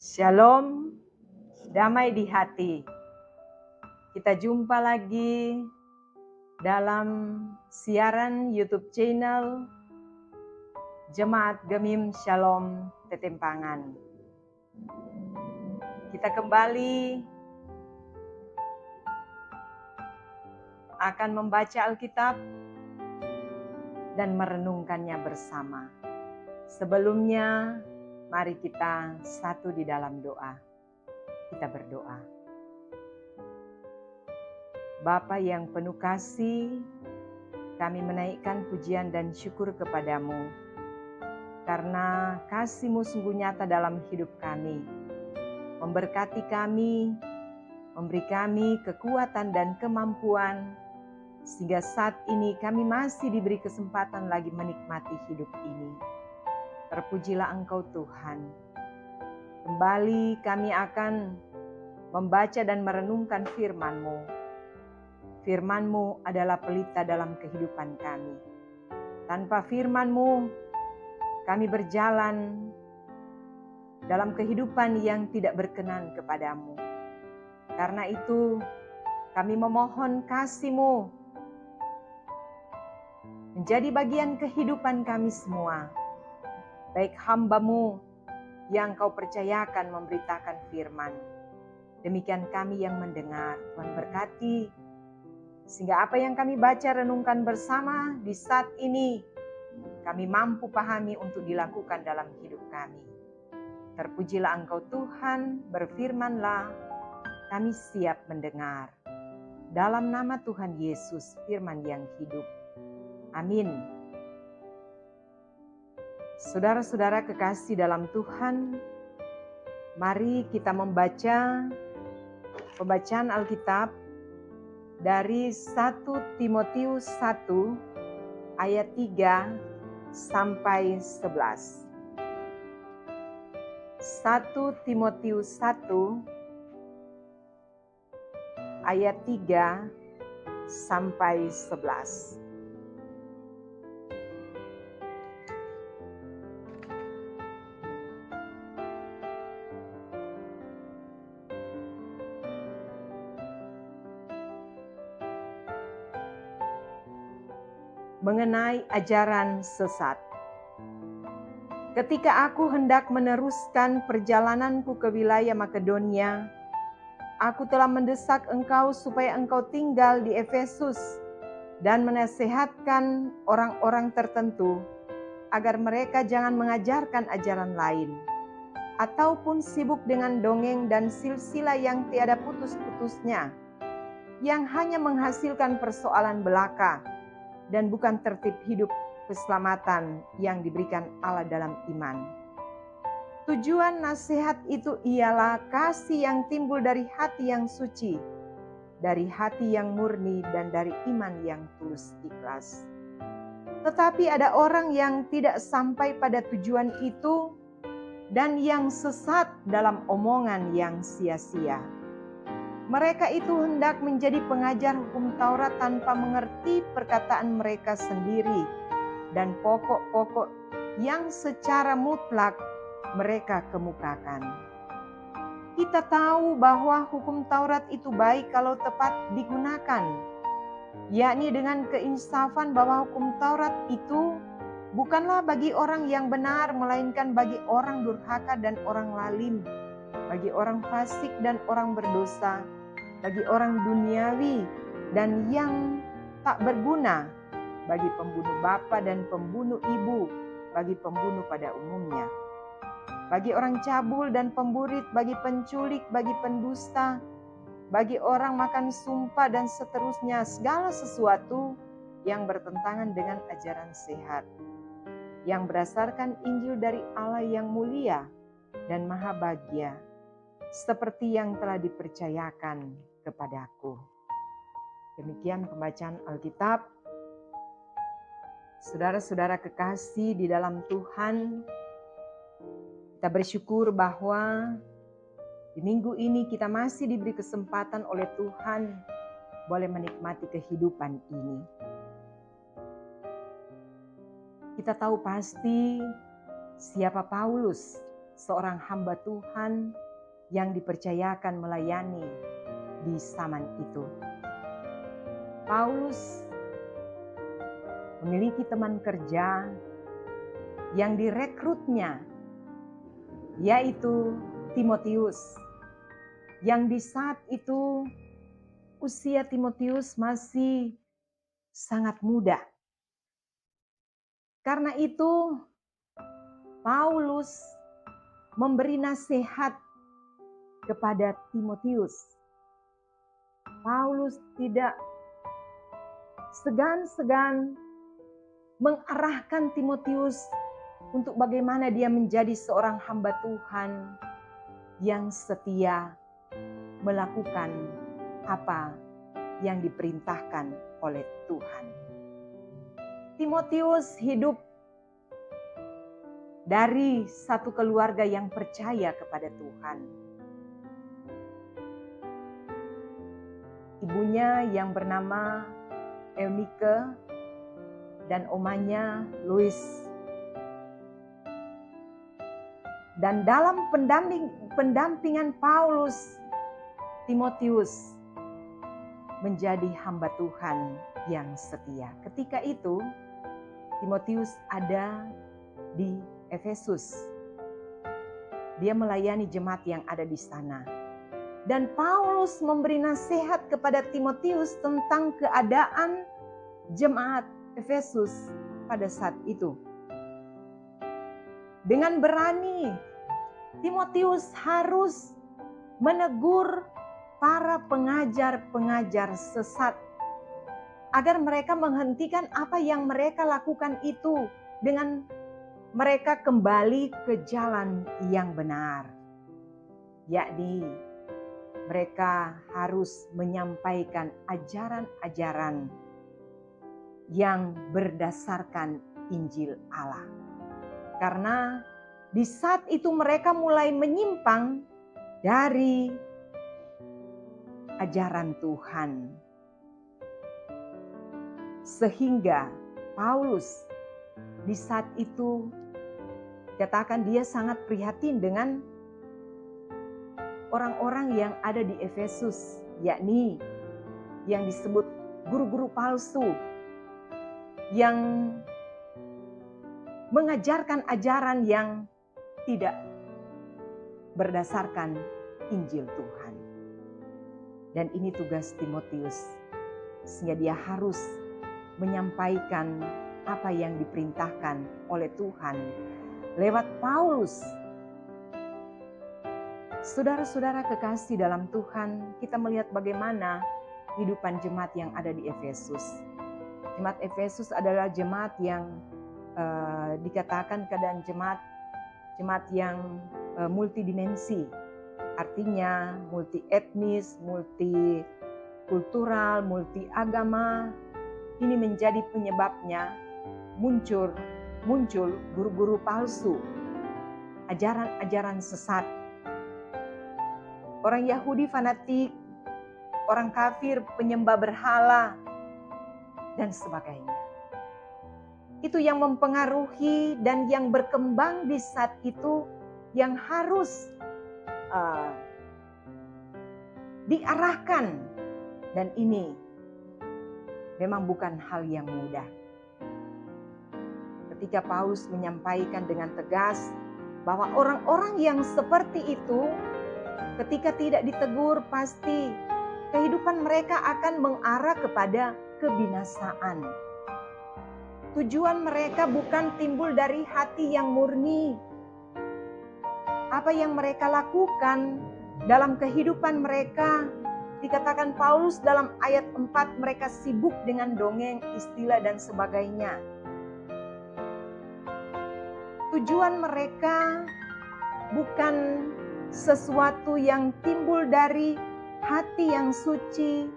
Shalom, damai di hati. Kita jumpa lagi dalam siaran YouTube channel Jemaat Gemim Shalom Tetempangan. Kita kembali akan membaca Alkitab dan merenungkannya bersama. Sebelumnya, mari kita satu di dalam doa. Kita berdoa. Bapa yang penuh kasih, kami menaikkan pujian dan syukur kepadamu, karena kasih-Mu sungguh nyata dalam hidup kami, memberkati kami, memberi kami kekuatan dan kemampuan, sehingga saat ini kami masih diberi kesempatan lagi menikmati hidup ini. Terpujilah Engkau Tuhan. Kembali kami akan membaca dan merenungkan firman-Mu. Firman-Mu adalah pelita dalam kehidupan kami. Tanpa firman-Mu, kami berjalan dalam kehidupan yang tidak berkenan kepadamu. Karena itu, kami memohon kasih-Mu menjadi bagian kehidupan kami semua. Baik hamba-Mu yang Kau percayakan memberitakan firman. Demikian kami yang mendengar. Tuhan berkati, sehingga apa yang kami baca renungkan bersama di saat ini, kami mampu pahami untuk dilakukan dalam hidup kami. Terpujilah Engkau Tuhan, berfirmanlah, kami siap mendengar. Dalam nama Tuhan Yesus, firman yang hidup. Amin. Saudara-saudara kekasih dalam Tuhan, mari kita membaca pembacaan Alkitab dari 1 Timotius 1 ayat 3 sampai 11. 1 Timotius 1 ayat 3 sampai 11. Mengenai ajaran sesat. Ketika aku hendak meneruskan perjalananku ke wilayah Makedonia, aku telah mendesak engkau supaya engkau tinggal di Efesus dan menasehatkan orang-orang tertentu agar mereka jangan mengajarkan ajaran lain, ataupun sibuk dengan dongeng dan silsilah yang tiada putus-putusnya, yang hanya menghasilkan persoalan belaka dan bukan tertib hidup keselamatan yang diberikan Allah dalam iman. Tujuan nasihat itu ialah kasih yang timbul dari hati yang suci, dari hati yang murni dan dari iman yang tulus ikhlas. Tetapi ada orang yang tidak sampai pada tujuan itu dan yang sesat dalam omongan yang sia-sia. Mereka itu hendak menjadi pengajar hukum Taurat tanpa mengerti perkataan mereka sendiri dan pokok-pokok yang secara mutlak mereka kemukakan. Kita tahu bahwa hukum Taurat itu baik kalau tepat digunakan, yakni dengan keinsafan bahwa hukum Taurat itu bukanlah bagi orang yang benar, melainkan bagi orang durhaka dan orang lalim, bagi orang fasik dan orang berdosa, bagi orang duniawi dan yang tak berguna, bagi pembunuh bapa dan pembunuh ibu, bagi pembunuh pada umumnya, bagi orang cabul dan pemburit, bagi penculik, bagi pendusta, bagi orang makan sumpah dan seterusnya, segala sesuatu yang bertentangan dengan ajaran sehat, yang berdasarkan Injil dari Allah yang mulia dan maha bahagia, seperti yang telah dipercayakan kepadaku. Demikian pembacaan Alkitab. Saudara-saudara kekasih di dalam Tuhan, kita bersyukur bahwa di minggu ini kita masih diberi kesempatan oleh Tuhan boleh menikmati kehidupan ini. Kita tahu pasti siapa Paulus, seorang hamba Tuhan yang dipercayakan melayani di zaman itu. Paulus memiliki teman kerja yang direkrutnya, yaitu Timotius, yang di saat itu usia Timotius masih sangat muda. Karena itu Paulus memberi nasihat kepada Timotius. Paulus tidak segan-segan mengarahkan Timotius untuk bagaimana dia menjadi seorang hamba Tuhan yang setia melakukan apa yang diperintahkan oleh Tuhan. Timotius hidup dari satu keluarga yang percaya kepada Tuhan. Ibunya yang bernama Eunike dan omanya Lois. Dan dalam pendampingan Paulus, Timotius menjadi hamba Tuhan yang setia. Ketika itu, Timotius ada di Efesus. Dia melayani jemaat yang ada di sana. Dan Paulus memberi nasihat kepada Timotius tentang keadaan jemaat Efesus pada saat itu. Dengan berani, Timotius harus menegur para pengajar-pengajar sesat agar mereka menghentikan apa yang mereka lakukan itu dengan mereka kembali ke jalan yang benar. Yakni mereka harus menyampaikan ajaran-ajaran yang berdasarkan Injil Allah. Karena di saat itu mereka mulai menyimpang dari ajaran Tuhan. Sehingga Paulus di saat itu katakan dia sangat prihatin dengan orang-orang yang ada di Efesus, yakni yang disebut guru-guru palsu yang mengajarkan ajaran yang tidak berdasarkan Injil Tuhan. Dan ini tugas Timotius, sehingga dia harus menyampaikan apa yang diperintahkan oleh Tuhan lewat Paulus. Saudara-saudara kekasih dalam Tuhan, kita melihat bagaimana kehidupan jemaat yang ada di Efesus. Jemaat Efesus adalah jemaat yang dikatakan keadaan jemaat yang multidimensi. Artinya multi etnis, multi kultural, multi agama. Ini menjadi penyebabnya muncul guru-guru palsu, ajaran-ajaran sesat. Orang Yahudi fanatik, orang kafir penyembah berhala, dan sebagainya. Itu yang mempengaruhi dan yang berkembang di saat itu yang harus diarahkan. Dan ini memang bukan hal yang mudah. Ketika Paulus menyampaikan dengan tegas bahwa orang-orang yang seperti itu ketika tidak ditegur pasti kehidupan mereka akan mengarah kepada kebinasaan. Tujuan mereka bukan timbul dari hati yang murni. Apa yang mereka lakukan dalam kehidupan mereka, dikatakan Paulus dalam ayat 4, mereka sibuk dengan dongeng, istilah dan sebagainya. Tujuan mereka bukan sesuatu yang timbul dari hati yang suci,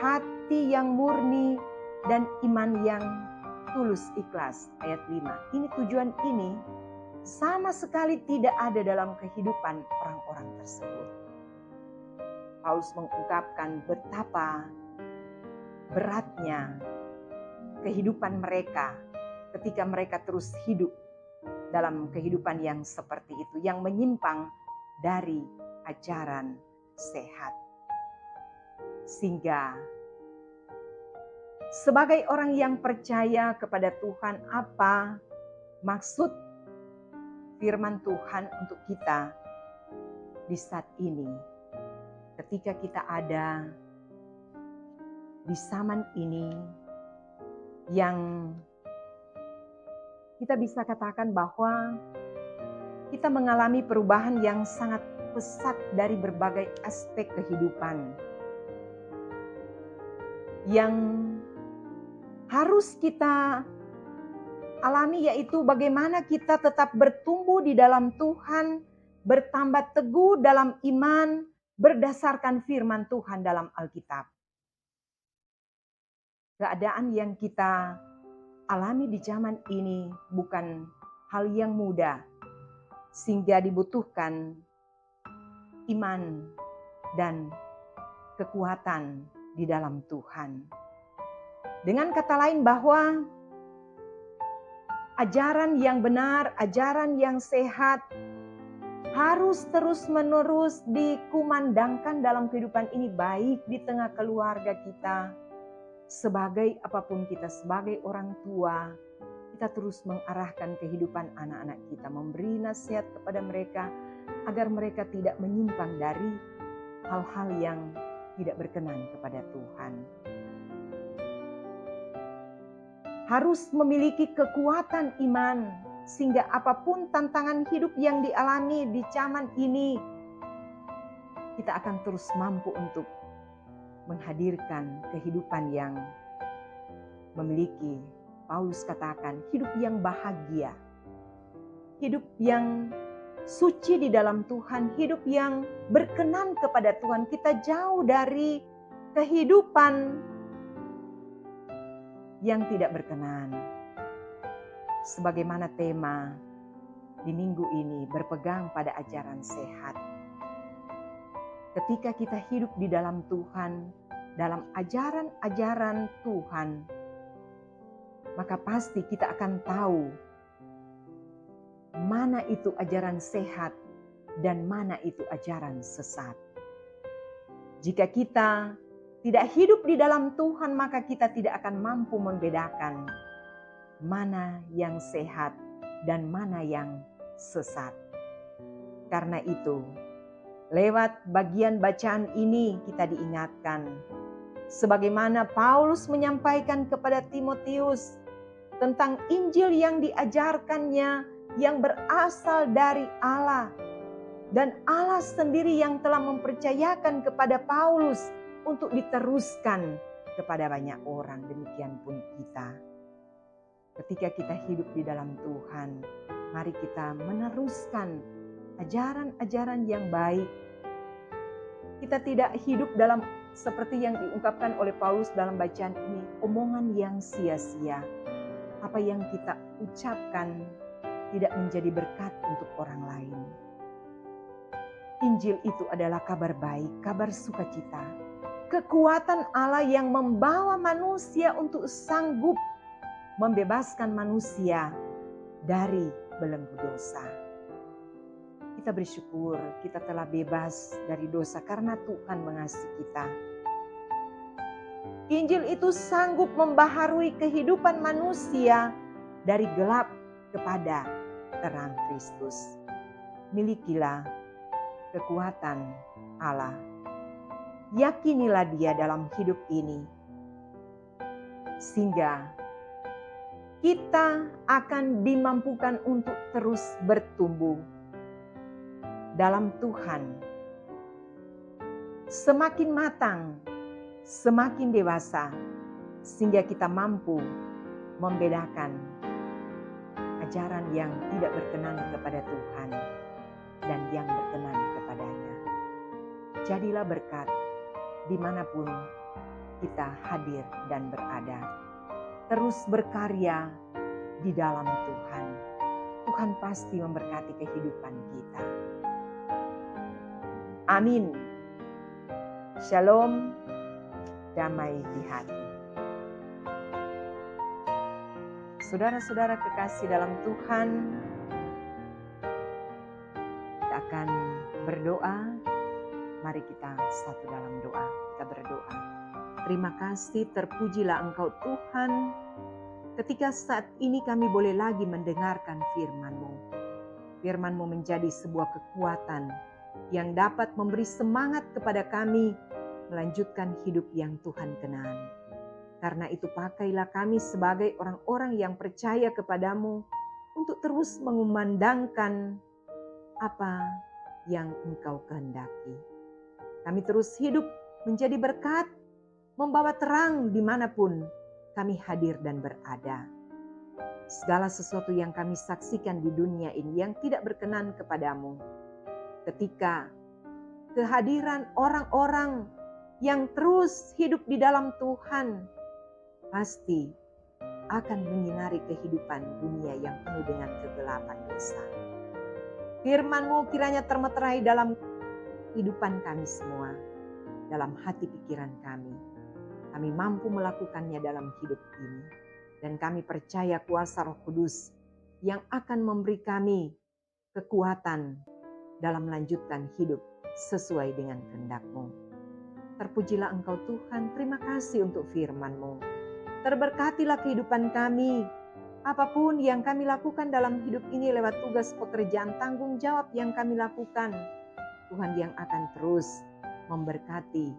hati yang murni, dan iman yang tulus ikhlas. Ayat 5. Ini tujuan ini sama sekali tidak ada dalam kehidupan orang-orang tersebut. Paulus mengungkapkan betapa beratnya kehidupan mereka ketika mereka terus hidup dalam kehidupan yang seperti itu, yang menyimpang dari ajaran sehat. Sehingga sebagai orang yang percaya kepada Tuhan, apa maksud firman Tuhan untuk kita di saat ini? Ketika kita ada di zaman ini yang kita bisa katakan bahwa kita mengalami perubahan yang sangat pesat dari berbagai aspek kehidupan. Yang harus kita alami yaitu bagaimana kita tetap bertumbuh di dalam Tuhan, bertambah teguh dalam iman, berdasarkan firman Tuhan dalam Alkitab. Keadaan yang kita alami di zaman ini bukan hal yang mudah, sehingga dibutuhkan iman dan kekuatan di dalam Tuhan. Dengan kata lain bahwa ajaran yang benar, ajaran yang sehat harus terus-menerus dikumandangkan dalam kehidupan ini, baik di tengah keluarga kita, sebagai apapun kita, sebagai orang tua, kita terus mengarahkan kehidupan anak-anak kita, memberi nasihat kepada mereka agar mereka tidak menyimpang dari hal-hal yang tidak berkenan kepada Tuhan. Harus memiliki kekuatan iman, sehingga apapun tantangan hidup yang dialami di zaman ini, kita akan terus mampu untuk menghadirkan kehidupan yang memiliki, Paulus katakan, hidup yang bahagia, hidup yang suci di dalam Tuhan, hidup yang berkenan kepada Tuhan. Kita jauh dari kehidupan yang tidak berkenan. Sebagaimana tema di minggu ini berpegang pada ajaran sehat. Ketika kita hidup di dalam Tuhan, dalam ajaran-ajaran Tuhan, maka pasti kita akan tahu mana itu ajaran sehat dan mana itu ajaran sesat. Jika kita tidak hidup di dalam Tuhan, maka kita tidak akan mampu membedakan mana yang sehat dan mana yang sesat. Karena itu, lewat bagian bacaan ini kita diingatkan, sebagaimana Paulus menyampaikan kepada Timotius tentang Injil yang diajarkannya, yang berasal dari Allah. Dan Allah sendiri yang telah mempercayakan kepada Paulus untuk diteruskan kepada banyak orang. Demikian pun kita. Ketika kita hidup di dalam Tuhan, mari kita meneruskan ajaran-ajaran yang baik. Kita tidak hidup dalam seperti yang diungkapkan oleh Paulus dalam bacaan ini, omongan yang sia-sia. Apa yang kita ucapkan tidak menjadi berkat untuk orang lain. Injil itu adalah kabar baik, kabar sukacita. Kekuatan Allah yang membawa manusia untuk sanggup membebaskan manusia dari belenggu dosa. Kita bersyukur kita telah bebas dari dosa karena Tuhan mengasihi kita. Injil itu sanggup membaharui kehidupan manusia dari gelap kepada terang Kristus. Milikilah kekuatan Allah. Yakinilah Dia dalam hidup ini, sehingga kita akan dimampukan untuk terus bertumbuh dalam Tuhan. Semakin matang, semakin dewasa, sehingga kita mampu membedakan ajaran yang tidak berkenan kepada Tuhan dan yang berkenan kepadanya. Jadilah berkat dimanapun kita hadir dan berada. Terus berkarya di dalam Tuhan. Tuhan pasti memberkati kehidupan kita. Amin. Shalom, damai di hati. Saudara-saudara kekasih dalam Tuhan, berdoa. Mari kita satu dalam doa. Kita berdoa. Terima kasih, terpujilah Engkau Tuhan, ketika saat ini kami boleh lagi mendengarkan firman-Mu. Firman-Mu menjadi sebuah kekuatan yang dapat memberi semangat kepada kami melanjutkan hidup yang Tuhan kenal. Karena itu pakailah kami sebagai orang-orang yang percaya kepadamu untuk terus mengumandangkan apa yang Engkau kehendaki. Kami terus hidup menjadi berkat, membawa terang dimanapun kami hadir dan berada. Segala sesuatu yang kami saksikan di dunia ini yang tidak berkenan kepadamu, ketika kehadiran orang-orang yang terus hidup di dalam Tuhan, pasti akan menyinari kehidupan dunia yang penuh dengan kegelapan dosa. Firman-Mu kiranya termeterai dalam kehidupan kami semua, dalam hati pikiran kami. Kami mampu melakukannya dalam hidup ini. Dan kami percaya kuasa Roh Kudus yang akan memberi kami kekuatan dalam melanjutkan hidup sesuai dengan kehendak-Mu. Terpujilah Engkau Tuhan, terima kasih untuk firman-Mu. Terberkatilah kehidupan kami. Apapun yang kami lakukan dalam hidup ini lewat tugas pekerjaan tanggung jawab yang kami lakukan, Tuhan yang akan terus memberkati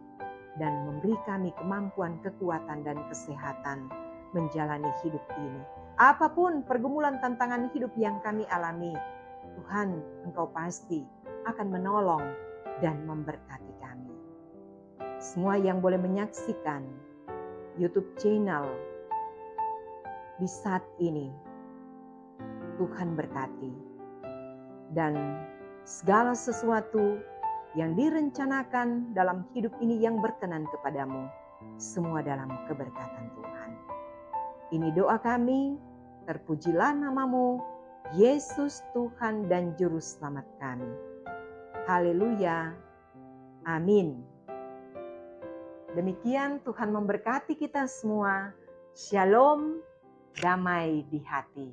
dan memberi kami kemampuan, kekuatan, dan kesehatan menjalani hidup ini. Apapun pergumulan tantangan hidup yang kami alami, Tuhan, Engkau pasti akan menolong dan memberkati kami. Semua yang boleh menyaksikan YouTube channel di saat ini, Tuhan berkati. Dan segala sesuatu yang direncanakan dalam hidup ini yang berkenan kepadamu, semua dalam keberkatan Tuhan. Ini doa kami, terpujilah nama-Mu, Yesus Tuhan dan Juru Selamat kami. Haleluya, amin. Demikian Tuhan memberkati kita semua. Shalom, damai di hati.